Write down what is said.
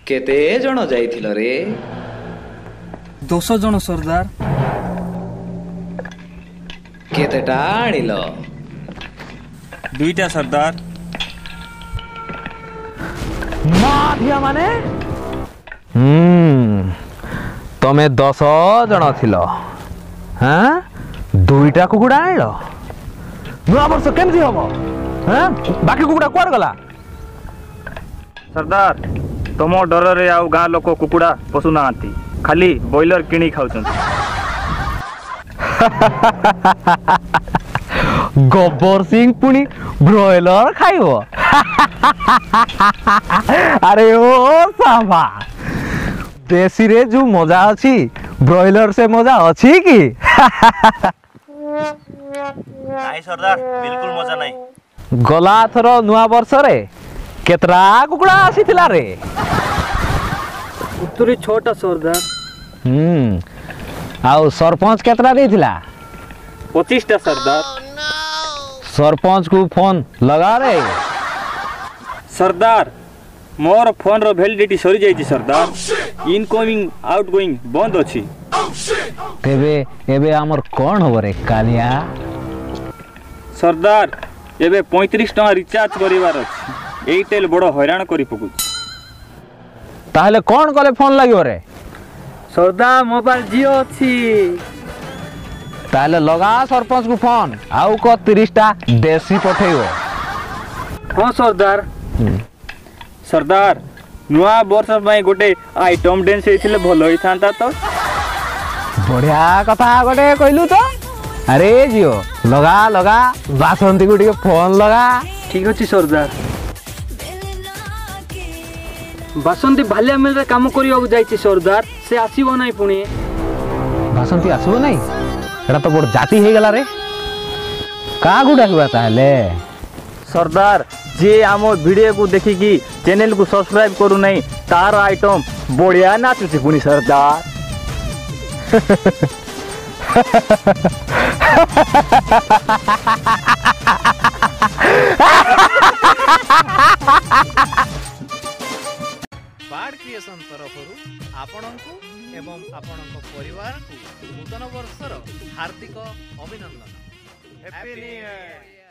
केते जण जाइथिल रे? 10 जण सरदार। केतेटा आनिल? 2टा सरदार। माधिया माने तमे 10 जण थिल। हाँ 2टा कुकुड़ा आनिल? नुआ वर्ष केमती हम? हाँ बाकी कुकुड़ा कुआड़ गला? सरदार तुम डर रे आउ गाँ लोक कुकुड़ा पशु ना खाली बॉयलर किणी खाऊ। गोबर सिंह पुणी ब्रॉयलर खाइब? अरे ओ साबा देसी रे जो मजा अच्छी ब्रॉयलर से मजा अच्छी की? नहीं सरदार बिल्कुल मजा नहीं। गला थर नुआ वर्ष रे केतरा कुकुड़ा आसीथिला रे? उत्तरी 6टा सरदार। आउ सरपंच केतरा देथिला? 25टा सरदार। सरपंच को फोन लगा रे। सरदार मोर फोन रो वैलिडिटी सरी जाइछि सरदार। इनकमिंग आउटगोइंग बंद अछि। तेबे एबे हमर कोन हो रे कालिया? सरदार एबे 35 टका रिचार्ज करिवार अछि। एयरटेल बड़ हैरान करी पकु। ताहले कोन कले फोन लागियो रे? सरदार मोबाइल जियो अछि। ताहले लगा सरपंच को फोन आउ को 30टा देसी पठेइबो। हां सरदार। सरदार नुआ वर्ष में गोटे आइटम डांस हेतिले भलो होई थांता तो। बढ़िया कथा गोटे कहलु तो। अरे जियो लगा लगा बासंती को फोन लगा। ठीक अछि सरदार। बासंती भालिया मिल रे काम करियो जाइछि सरदार। से आसीबो नाही पुणी। बासंती आसीबो नाही? एटा तो बड़ जाति हे गला रे। का गुडा हुआ ताले? सरदार जे आम वीडियो को देखिकी चैनल को सब्सक्राइब करू नहीं तार आइटम बढ़िया नाचुछि पुणी सरदार। बार्ड क्रिएशन तरफरु आपणको एवं आपणको परिवार को नूतन वर्षर हार्दिक अभिनंदन। Happy new year.